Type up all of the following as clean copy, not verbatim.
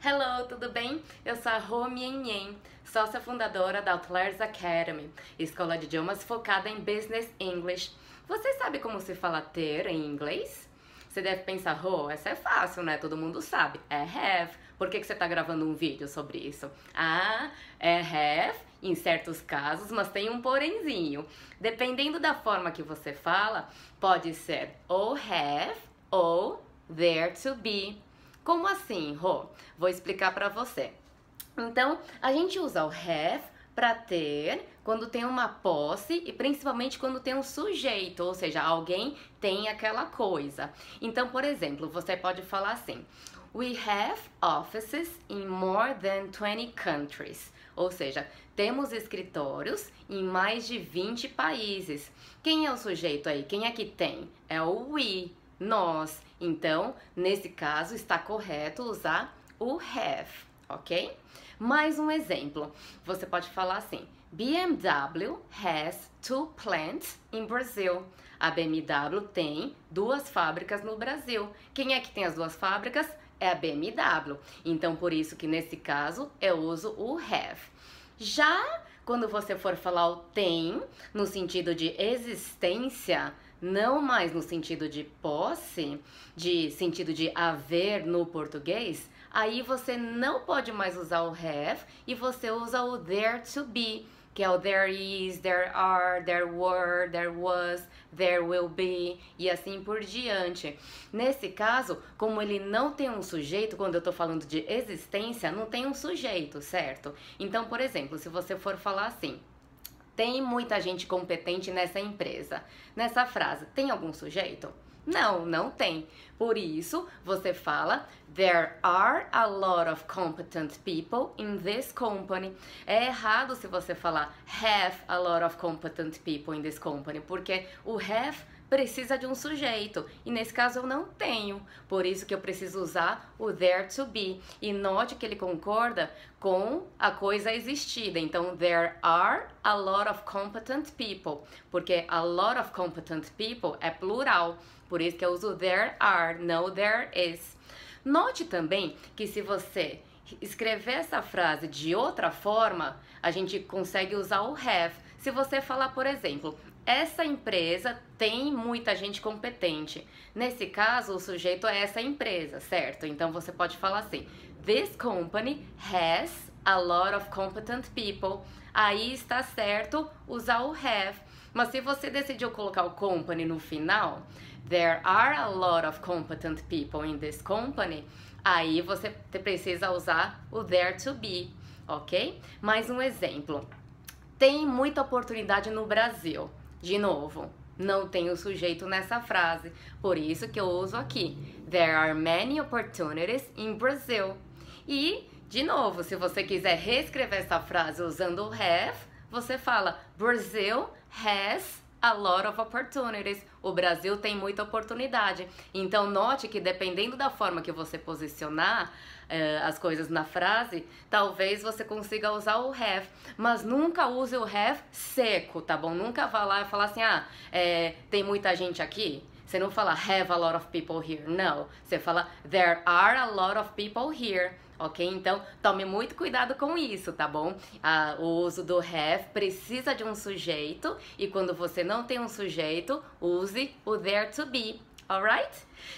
Hello, tudo bem? Eu sou a Rô Mienhen, sócia fundadora da Outliers Academy, escola de idiomas focada em Business English. Você sabe como se fala ter em inglês? Você deve pensar, Rô, essa é fácil, né? Todo mundo sabe. É have. Por que você está gravando um vídeo sobre isso? Ah, é have em certos casos, mas tem um porenzinho. Dependendo da forma que você fala, pode ser ou have ou there to be. Como assim, Rô? Vou explicar para você. Então, a gente usa o have para ter quando tem uma posse e principalmente quando tem um sujeito, ou seja, alguém tem aquela coisa. Então, por exemplo, você pode falar assim: We have offices in more than 20 countries. Ou seja, temos escritórios em mais de 20 países. Quem é o sujeito aí? Quem é que tem? É o we, nós. Então, nesse caso, está correto usar o have, ok? Mais um exemplo. Você pode falar assim: BMW has 2 plants in Brazil. A BMW tem 2 fábricas no Brasil. Quem é que tem as 2 fábricas? É a BMW. Então, por isso que nesse caso eu uso o have. Já quando você for falar o tem, no sentido de existência, não mais no sentido de posse, de sentido de haver no português, aí você não pode mais usar o have e você usa o there to be, que é o there is, there are, there were, there was, there will be e assim por diante. Nesse caso, como ele não tem um sujeito, quando eu tô falando de existência, não tem um sujeito, certo? Então, por exemplo, se você for falar assim: tem muita gente competente nessa empresa. Nessa frase, tem algum sujeito? Não, não tem. Por isso, você fala There are a lot of competent people in this company. É errado se você falar have a lot of competent people in this company, porque o have precisa de um sujeito, e nesse caso eu não tenho, por isso que eu preciso usar o there to be. E note que ele concorda com a coisa existida, então there are a lot of competent people, porque a lot of competent people é plural, por isso que eu uso there are, não there is. Note também que se você escrever essa frase de outra forma, a gente consegue usar o have. Se você falar, por exemplo, essa empresa tem muita gente competente. Nesse caso, o sujeito é essa empresa, certo? Então você pode falar assim: This company has a lot of competent people. Aí está certo usar o have. Mas se você decidiu colocar o company no final, There are a lot of competent people in this company, aí você precisa usar o there to be, ok? Mais um exemplo. Tem muita oportunidade no Brasil. De novo, não tem o sujeito nessa frase, por isso que eu uso aqui. There are many opportunities in Brazil. E, de novo, se você quiser reescrever essa frase usando o have, você fala Brazil has a lot of opportunities. O Brasil tem muita oportunidade. Então note que dependendo da forma que você posicionar as coisas na frase, talvez você consiga usar o have, mas nunca use o have seco, tá bom? Nunca vá lá e falar assim: tem muita gente aqui. Você não fala have a lot of people here, não. Você fala there are a lot of people here, ok? Então, tome muito cuidado com isso, tá bom? O uso do have precisa de um sujeito e quando você não tem um sujeito, use o there to be, alright?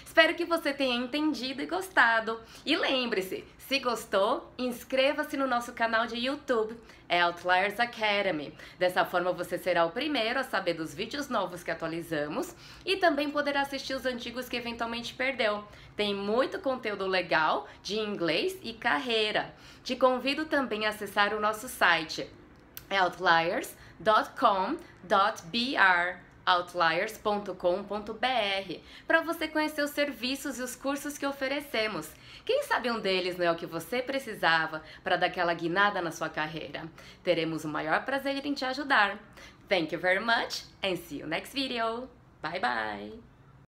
Espero que você tenha entendido e gostado. E lembre-se, se gostou, inscreva-se no nosso canal de YouTube, é Outliers Academy. Dessa forma você será o primeiro a saber dos vídeos novos que atualizamos e também poderá assistir os antigos que eventualmente perdeu. Tem muito conteúdo legal de inglês e carreira. Te convido também a acessar o nosso site, outliers.com.br, para você conhecer os serviços e os cursos que oferecemos. Quem sabe um deles não é o que você precisava para dar aquela guinada na sua carreira? Teremos o maior prazer em te ajudar. Thank you very much and see you next video. Bye bye!